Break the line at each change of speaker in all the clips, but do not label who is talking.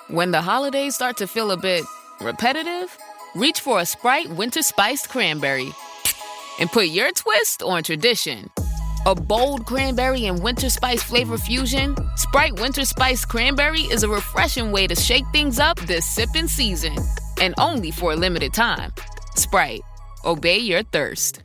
When the holidays start to feel a bit repetitive, reach for a Sprite Winter Spiced Cranberry and put your twist on tradition. A bold cranberry and winter spice flavor fusion, Sprite Winter Spiced Cranberry is a refreshing way to shake things up this sipping season. And only for a limited time. Sprite, obey your thirst.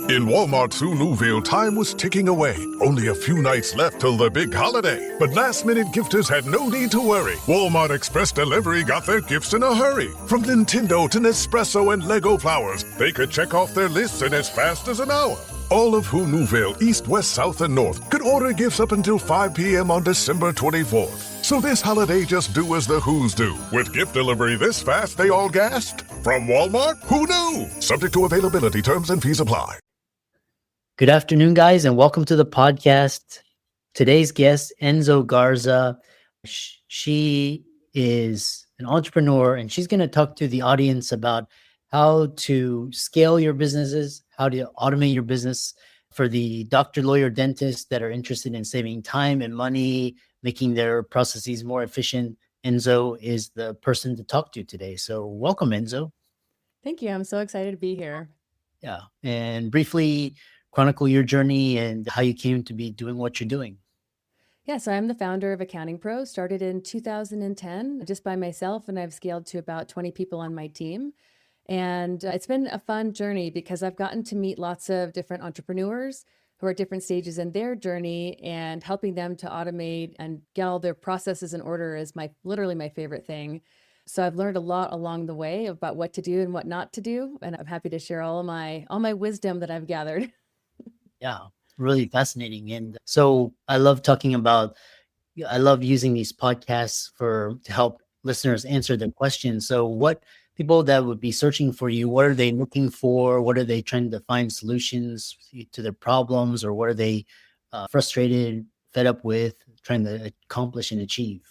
In Walmart Sue Newville, time was ticking away. Only a few nights left till the big holiday. But last-minute gifters had no need to worry. Walmart Express Delivery got their gifts in a hurry. From Nintendo to Nespresso and Lego flowers, they could check off their lists in as fast as an hour. All of Who Newville, East, West, South, and North could order gifts up until 5 p.m. on December 24th. So this holiday, just do as the Who's do. With gift delivery this fast, they all gasped. From Walmart, who knew? Subject to availability, terms and fees apply.
Good afternoon, guys, and welcome to the podcast. Today's guest, Enzo Garza. She is an entrepreneur, and she's going to talk to the audience about how to scale your businesses, how to automate your business for the doctor, lawyer, dentists that are interested in saving time and money, making their processes more efficient. Enzo is the person to talk to today. So welcome, Enzo.
Thank you. I'm so excited to be here.
Yeah. And briefly chronicle your journey and how you came to be doing what you're doing.
Yeah, so I'm the founder of Accounting Pro, started in 2010 just by myself, and I've scaled to about 20 people on my team. And it's been a fun journey because I've gotten to meet lots of different entrepreneurs who are at different stages in their journey, and helping them to automate and get all their processes in order is literally my favorite thing. So I've learned a lot along the way about what to do and what not to do, and I'm happy to share all my wisdom that I've gathered.
Yeah, really fascinating. And so I love using these podcasts to help listeners answer their questions. So what people that would be searching for you, what are they looking for? What are they trying to find solutions to their problems, or what are they frustrated, fed up with, trying to accomplish and achieve?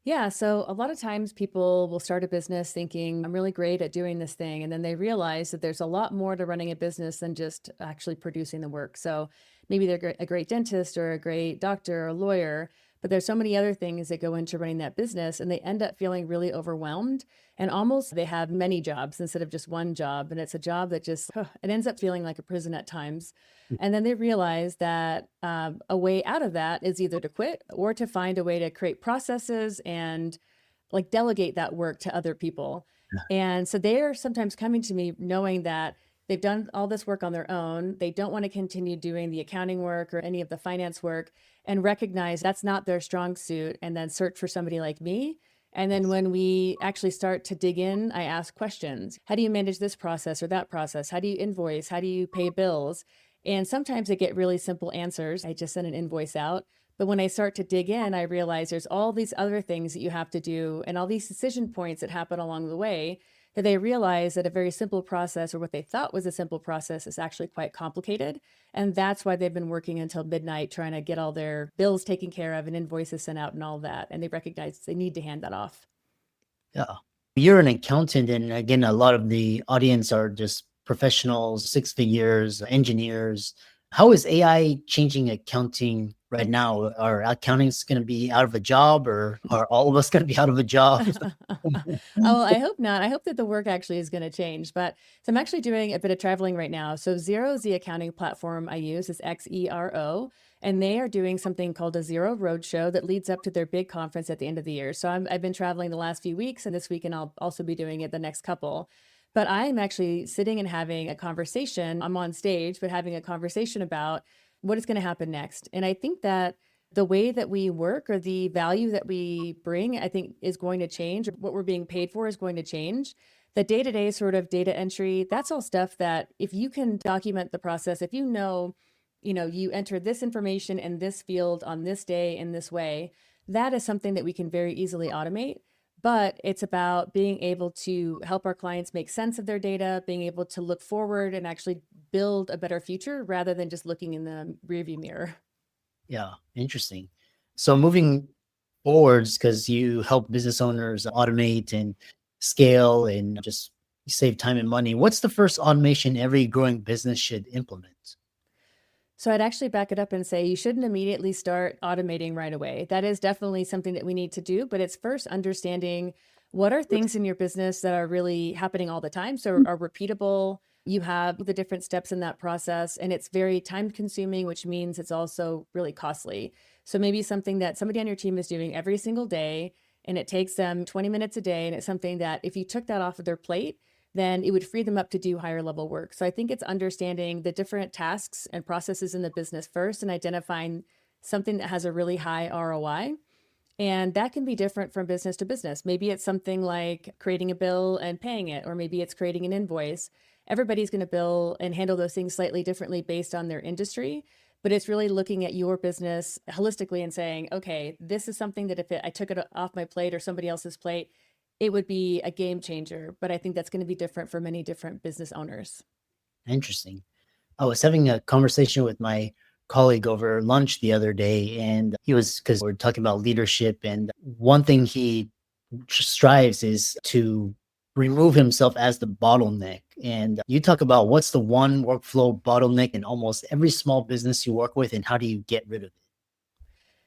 Yeah, so a lot of times people will start a business thinking, I'm really great at doing this thing. And then they realize that there's a lot more to running a business than just actually producing the work. So maybe they're a great dentist or a great doctor or lawyer, but there's so many other things that go into running that business, and they end up feeling really overwhelmed, and almost they have many jobs instead of just one job. And it's a job that just, it ends up feeling like a prison at times. And then they realize that a way out of that is either to quit or to find a way to create processes and like delegate that work to other people. And so they're sometimes coming to me knowing that they've done all this work on their own. They don't want to continue doing the accounting work or any of the finance work, and recognize that's not their strong suit, and then search for somebody like me. And then when we actually start to dig in, I ask questions. How do you manage this process or that process? How do you invoice? How do you pay bills? And sometimes I get really simple answers. I just send an invoice out. But when I start to dig in, I realize there's all these other things that you have to do, and all these decision points that happen along the way, that they realize that a very simple process, or what they thought was a simple process, is actually quite complicated. And that's why they've been working until midnight trying to get all their bills taken care of and invoices sent out and all that. And they recognize they need to hand that off.
Yeah. You're an accountant, and again, a lot of the audience are just professionals, six figures, engineers. How is AI changing accounting right now? Are accountants going to be out of a job, or are all of us going to be out of a job?
Oh, I hope not. I hope that the work actually is going to change. But so I'm actually doing a bit of traveling right now. So Xero is the accounting platform I use, is Xero. And they are doing something called a Xero Roadshow that leads up to their big conference at the end of the year. So I've been traveling the last few weeks, and this weekend I'll also be doing it the next couple. But I'm actually sitting and having a conversation. I'm on stage, but having a conversation about what is going to happen next. And I think that the way that we work, or the value that we bring, I think is going to change. What we're being paid for is going to change. The day-to-day sort of data entry, that's all stuff that if you can document the process, if you enter this information in this field on this day in this way, that is something that we can very easily automate. But it's about being able to help our clients make sense of their data, being able to look forward and actually build a better future rather than just looking in the rearview mirror.
Yeah, interesting. So moving forwards, because you help business owners automate and scale and just save time and money, what's the first automation every growing business should implement?
So I'd actually back it up and say you shouldn't immediately start automating right away. That is definitely something that we need to do, but it's first understanding what are things in your business that are really happening all the time, so are repeatable. You have the different steps in that process, and it's very time consuming, which means it's also really costly. So maybe something that somebody on your team is doing every single day, and it takes them 20 minutes a day, and it's something that if you took that off of their plate, then it would free them up to do higher level work. So I think it's understanding the different tasks and processes in the business first and identifying something that has a really high ROI. And that can be different from business to business. Maybe it's something like creating a bill and paying it, or maybe it's creating an invoice. Everybody's going to bill and handle those things slightly differently based on their industry. But it's really looking at your business holistically and saying, okay, this is something that if I took it off my plate or somebody else's plate, it would be a game changer. But I think that's going to be different for many different business owners.
Interesting. I was having a conversation with my colleague over lunch the other day, and because we're talking about leadership, and one thing he strives is to remove himself as the bottleneck. And you talk about what's the one workflow bottleneck in almost every small business you work with, and how do you get rid of it?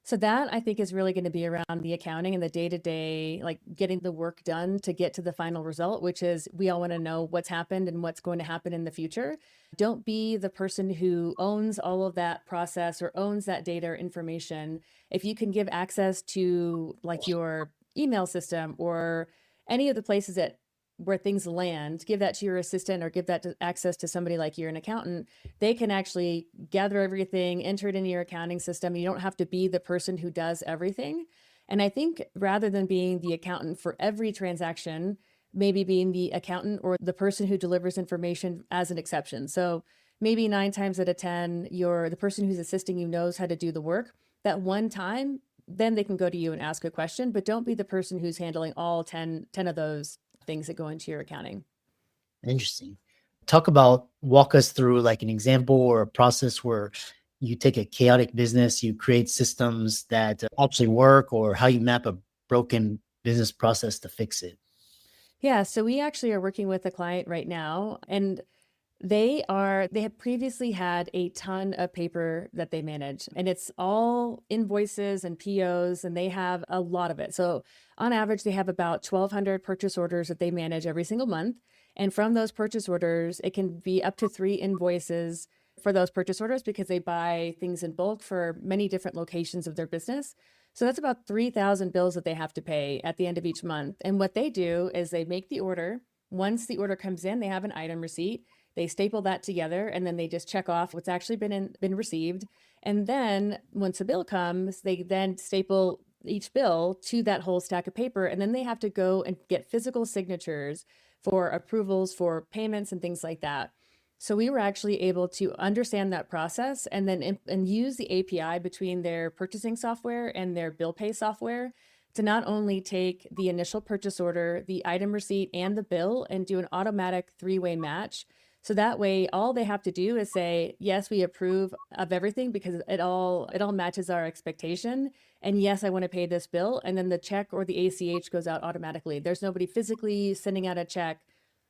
So that I think is really going to be around the accounting and the day-to-day, like getting the work done to get to the final result, which is we all want to know what's happened and what's going to happen in the future. Don't be the person who owns all of that process or owns that data or information. If you can give access to like your email system or any of the places that where things land, give that to your assistant or give that access to somebody like you're an accountant. They can actually gather everything, enter it into your accounting system. You don't have to be the person who does everything. And I think rather than being the accountant for every transaction, maybe being the accountant or the person who delivers information as an exception. So maybe 9 times out of 10, the person who's assisting you knows how to do the work. That one time, then they can go to you and ask a question, but don't be the person who's handling all 10 of those things that go into your accounting.
Interesting. Walk us through like an example or a process where you take a chaotic business, you create systems that actually work, or how you map a broken business process to fix it.
Yeah, so we actually are working with a client right now, and they have previously had a ton of paper that they manage, and it's all invoices and POs, and they have a lot of it. So on average, they have about 1,200 purchase orders that they manage every single month. And from those purchase orders, it can be up to 3 invoices for those purchase orders because they buy things in bulk for many different locations of their business. So that's about 3,000 bills that they have to pay at the end of each month. And what they do is they make the order. Once the order comes in, they have an item receipt. They staple that together, and then they just check off what's actually been received. And then once a bill comes, they then staple each bill to that whole stack of paper, and then they have to go and get physical signatures for approvals for payments and things like that. So we were actually able to understand that process and then and use the API between their purchasing software and their bill pay software to not only take the initial purchase order, the item receipt, and the bill and do an automatic 3-way match. So that way, all they have to do is say, yes, we approve of everything because it all matches our expectation. And yes, I want to pay this bill. And then the check or the ACH goes out automatically. There's nobody physically sending out a check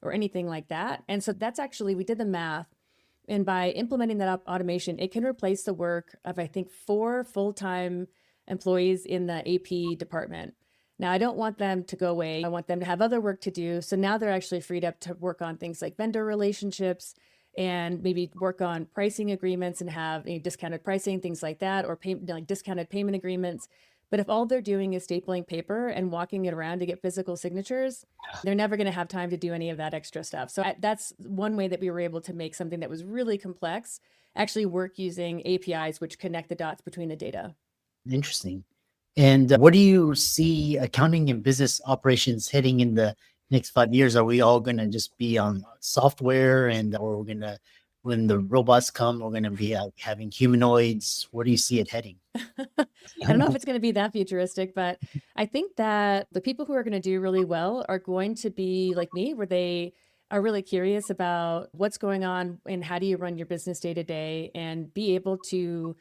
or anything like that. And so that's actually, we did the math. And by implementing that automation, it can replace the work of, I think, 4 full-time employees in the AP department. Now, I don't want them to go away. I want them to have other work to do. So now they're actually freed up to work on things like vendor relationships and maybe work on pricing agreements and have discounted pricing, things like that, or like discounted payment agreements. But if all they're doing is stapling paper and walking it around to get physical signatures, they're never going to have time to do any of that extra stuff. So that's one way that we were able to make something that was really complex actually work using APIs, which connect the dots between the data.
Interesting. And what do you see accounting and business operations heading in the next 5 years? Are we all going to just be on software, or we're going to, when the robots come, we're going to be having humanoids? Where do you see it heading?
I don't know if it's going to be that futuristic, but I think that the people who are going to do really well are going to be like me, where they are really curious about what's going on and how do you run your business day to day and be able to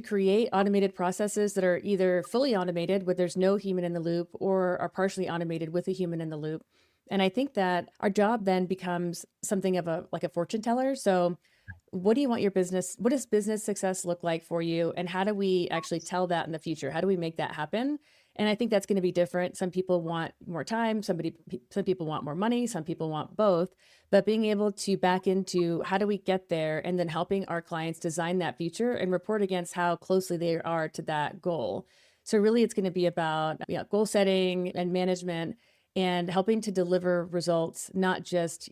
create automated processes that are either fully automated where there's no human in the loop or are partially automated with a human in the loop. And I think that our job then becomes something of like a fortune teller. So what do you want your business, what does business success look like for you? And how do we actually tell that in the future? How do we make that happen? And I think that's going to be different. Some people want more time, some people want more money, some people want both. But being able to back into how do we get there, and then helping our clients design that future and report against how closely they are to that goal. So really it's going to be about goal setting and management, and helping to deliver results, not just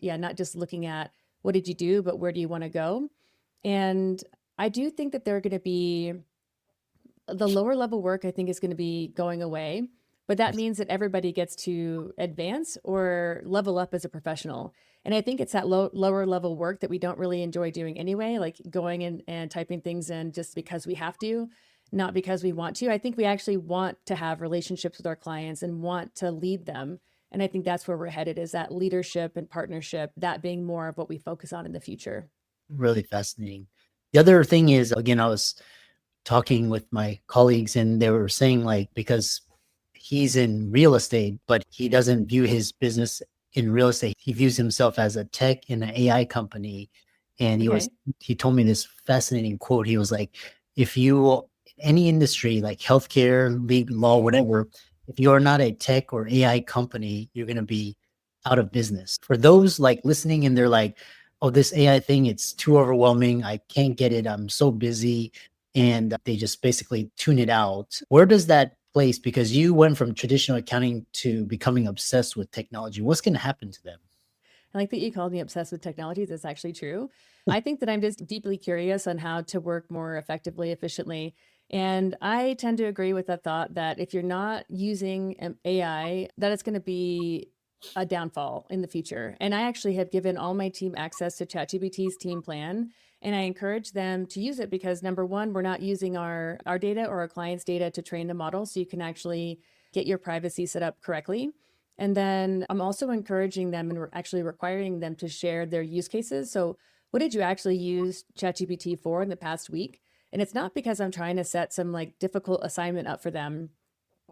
looking at what did you do, but where do you want to go? And I do think that there are going to be the lower level work, I think, is going to be going away, but that means that everybody gets to advance or level up as a professional. And I think it's that lower level work that we don't really enjoy doing anyway, like going in and typing things in just because we have to, not because we want to. I think we actually want to have relationships with our clients and want to lead them. And I think that's where we're headed, is that leadership and partnership, that being more of what we focus on in the future.
Really fascinating. The other thing is, again, I was talking with my colleagues and they were saying, like, because he's in real estate, but he doesn't view his business in real estate. He views himself as a tech in an AI company. And he told me this fascinating quote. He was like, if you, any industry like healthcare, legal, law, whatever, if you're not a tech or AI company, you're going to be out of business. For those like listening and they're like, oh, this AI thing, it's too overwhelming. I can't get it. I'm so busy. And they just basically tune it out. Where does that place? Because you went from traditional accounting to becoming obsessed with technology. What's going to happen to them?
I like that you called me obsessed with technology. That's actually true. I think that I'm just deeply curious on how to work more effectively, efficiently. And I tend to agree with the thought that if you're not using AI, that it's going to be a downfall in the future. And I actually have given all my team access to ChatGPT's team plan. And I encourage them to use it because, number one, we're not using our data or our clients' data to train the model. So you can actually get your privacy set up correctly. And then I'm also encouraging them and we're actually requiring them to share their use cases. So what did you actually use ChatGPT for in the past week? And it's not because I'm trying to set some like difficult assignment up for them.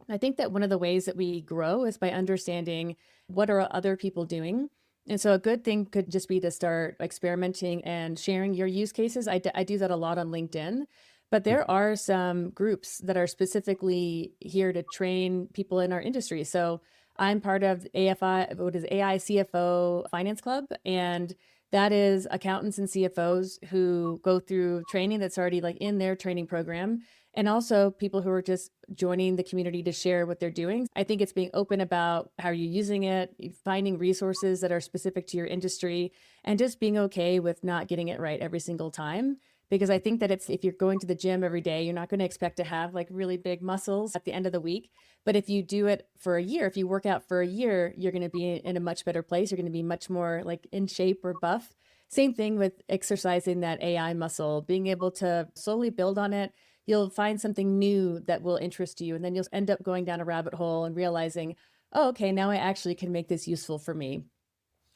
I think that one of the ways that we grow is by understanding what are other people doing. And so a good thing could just be to start experimenting and sharing your use cases. I do that a lot on LinkedIn, but there are some groups that are specifically here to train people in our industry. So I'm part of AI CFO Finance Club, and that is accountants and CFOs who go through training that's already like in their training program, and also people who are just joining the community to share what they're doing. I think it's being open about how you're using it, finding resources that are specific to your industry, and just being okay with not getting it right every single time. Because I think that if you're going to the gym every day, you're not going to expect to have like really big muscles at the end of the week. But if you do it for a year, if you work out for a year, you're going to be in a much better place. You're going to be much more like in shape or buff. Same thing with exercising that AI muscle, being able to slowly build on it. You'll find something new that will interest you. And then you'll end up going down a rabbit hole and realizing, oh, okay, now I actually can make this useful for me.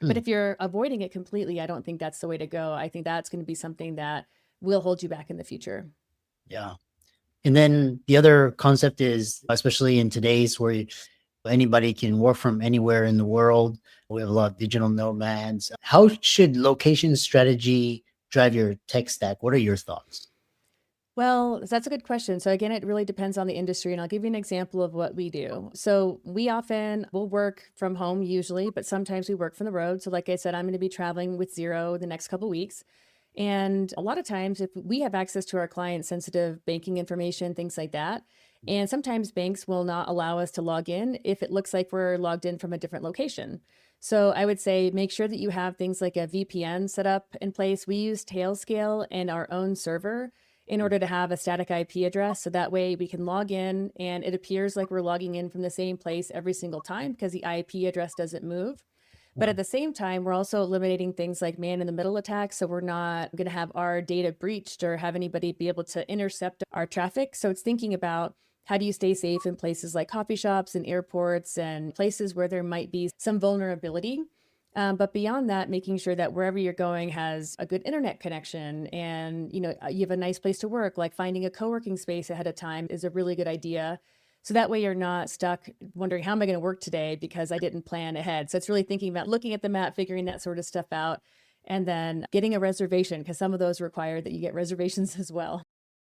But if you're avoiding it completely, I don't think that's the way to go. I think that's going to be something that will hold you back in the future.
Yeah. And then the other concept is, especially in today's where anybody can work from anywhere in the world, we have a lot of digital nomads. How should location strategy drive your tech stack? What are your thoughts?
Well, that's a good question. So again, it really depends on the industry. And I'll give you an example of what we do. So we often will work from home usually, but sometimes we work from the road. So like I said, I'm going to be traveling with Zero the next couple of weeks. And a lot of times, if we have access to our client sensitive banking information, things like that, and sometimes banks will not allow us to log in if it looks like we're logged in from a different location. So I would say make sure that you have things like a VPN set up in place. We use Tailscale and our own server in order to have a static IP address. So that way we can log in and it appears like we're logging in from the same place every single time because the IP address doesn't move. But at the same time, we're also eliminating things like man-in-the-middle attacks. So we're not going to have our data breached or have anybody be able to intercept our traffic. So it's thinking about how do you stay safe in places like coffee shops and airports and places where there might be some vulnerability. But beyond that, making sure that wherever you're going has a good internet connection and you have a nice place to work, like finding a co-working space ahead of time is a really good idea. So that way you're not stuck wondering, how am I going to work today because I didn't plan ahead? So it's really thinking about looking at the map, figuring that sort of stuff out. and then getting a reservation, because some of those require that you get reservations as well.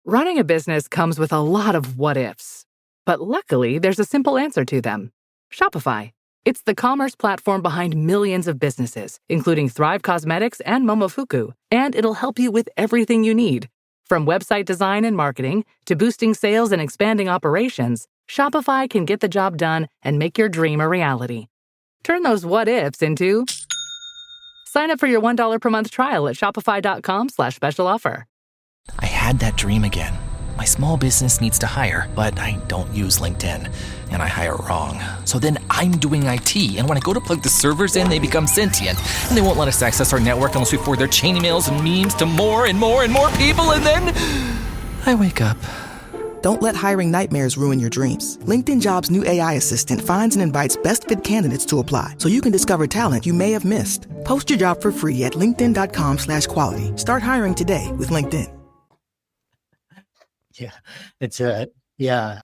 Running a business comes with a lot of what ifs, but luckily there's a simple answer to them. Shopify. It's the commerce platform behind millions of businesses, including Thrive Cosmetics and Momofuku, and it'll help you with everything you need. From website design and marketing to boosting sales and expanding operations, Shopify can get the job done and make your dream a reality. Turn those what ifs into... Sign up for your $1 per month trial at shopify.com/special offer.
I had that dream again. My small business needs to hire, but I don't use LinkedIn, and I hire wrong. So then I'm doing IT, and when I go to plug the servers in, they become sentient, and they won't let us access our network unless we forward their chain emails and memes to more and more and more people, and then I wake up.
Don't let hiring nightmares ruin your dreams. LinkedIn Jobs' new AI assistant finds and invites best fit candidates to apply, so you can discover talent you may have missed. Post your job for free at linkedin.com/quality. Start hiring today with LinkedIn.
Yeah, it's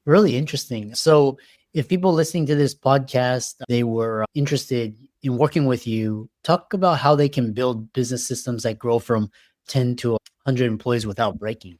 really interesting. So if people listening to this podcast, they were interested in working with you, talk about how they can build business systems that grow from 10 to 100 employees without breaking.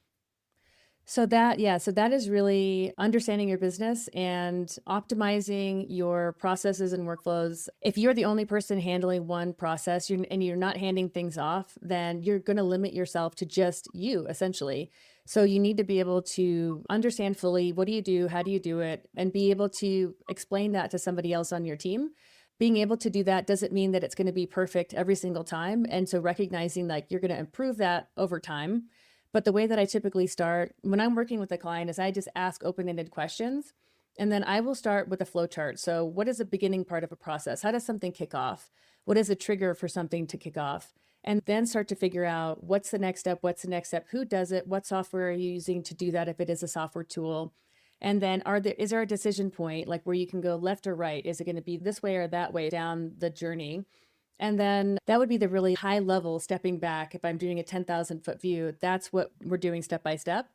So that is really understanding your business and optimizing your processes and workflows. If you're the only person handling one process and you're not handing things off, then you're going to limit yourself to just you, essentially. So you need to be able to understand fully, what do you do, how do you do it, and be able to explain that to somebody else on your team. Being able to do that doesn't mean that it's going to be perfect every single time. And so recognizing like you're going to improve that over time. But the way that I typically start when I'm working with a client is I just ask open-ended questions, and then I will start with a flow chart. So what is the beginning part of a process? How does something kick off? What is a trigger for something to kick off? And then start to figure out what's the next step? What's the next step? Who does it? What software are you using to do that if it is a software tool? And then is there a decision point, like where you can go left or right? Is it going to be this way or that way down the journey? And then that would be the really high level stepping back. If I'm doing a 10,000 foot view, that's what we're doing step by step.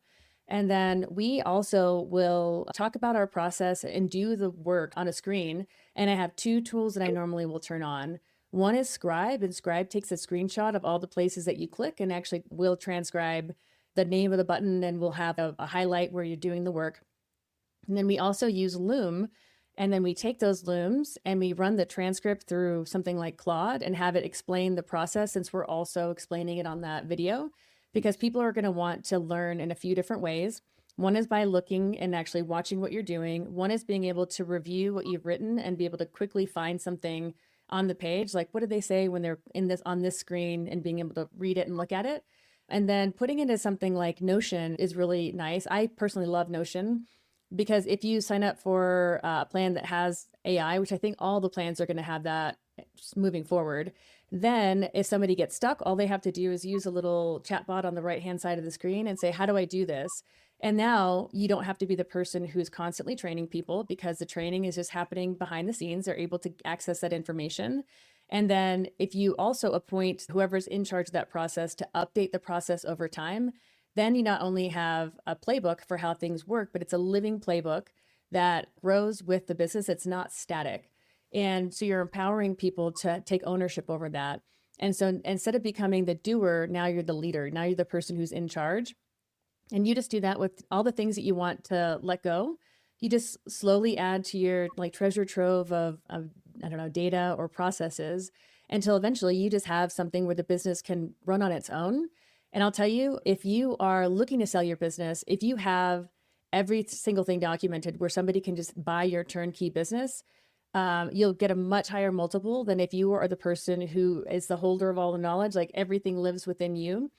And then we also will talk about our process and do the work on a screen. And I have two tools that I normally will turn on. One is Scribe, and Scribe takes a screenshot of all the places that you click and actually will transcribe the name of the button, and we'll have a highlight where you're doing the work. And then we also use Loom. And then we take those looms and we run the transcript through something like Claude and have it explain the process, since we're also explaining it on that video, because people are going to want to learn in a few different ways. One is by looking and actually watching what you're doing. One is being able to review what you've written and be able to quickly find something on the page. Like, what did they say when they're on this screen, and being able to read it and look at it. And then putting it into something like Notion is really nice. I personally love Notion, because if you sign up for a plan that has AI, which I think all the plans are going to have that moving forward, then if somebody gets stuck, all they have to do is use a little chatbot on the right-hand side of the screen and say, how do I do this? And now you don't have to be the person who's constantly training people, because the training is just happening behind the scenes. They're able to access that information. And then if you also appoint whoever's in charge of that process to update the process over time, then you not only have a playbook for how things work, but it's a living playbook that grows with the business. It's not static. And so you're empowering people to take ownership over that. And so instead of becoming the doer, now you're the leader. Now you're the person who's in charge. And you just do that with all the things that you want to let go. You just slowly add to your treasure trove of data or processes, until eventually you just have something where the business can run on its own. And I'll tell you, if you are looking to sell your business, if you have every single thing documented where somebody can just buy your turnkey business, you'll get a much higher multiple than if you are the person who is the holder of all the knowledge, like everything lives within you.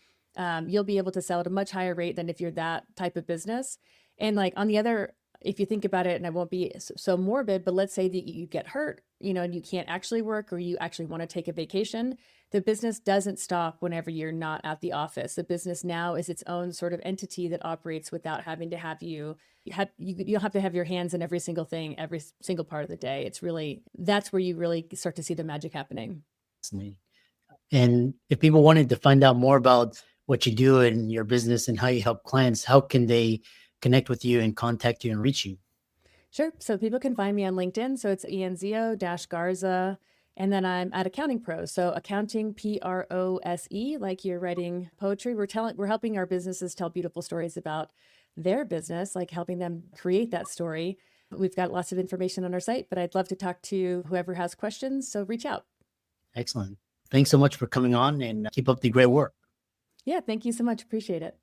You'll be able to sell at a much higher rate than if you're that type of business. And on the other, if you think about it, and I won't be so morbid, but let's say that you get hurt, and you can't actually work, or you actually want to take a vacation. The business doesn't stop whenever you're not at the office. The business now is its own sort of entity that operates without having to have you don't have to have your hands in every single thing, every single part of the day. That's where you really start to see the magic happening.
And if people wanted to find out more about what you do in your business and how you help clients, how can they connect with you and contact you and reach you?
Sure. So people can find me on LinkedIn. So it's Enzo-Garza. And then I'm at Accounting Pros. So accounting, PROSE, like you're writing poetry. We're helping our businesses tell beautiful stories about their business, like helping them create that story. We've got lots of information on our site, but I'd love to talk to whoever has questions. So reach out.
Excellent. Thanks so much for coming on, and keep up the great work.
Yeah, thank you so much. Appreciate it.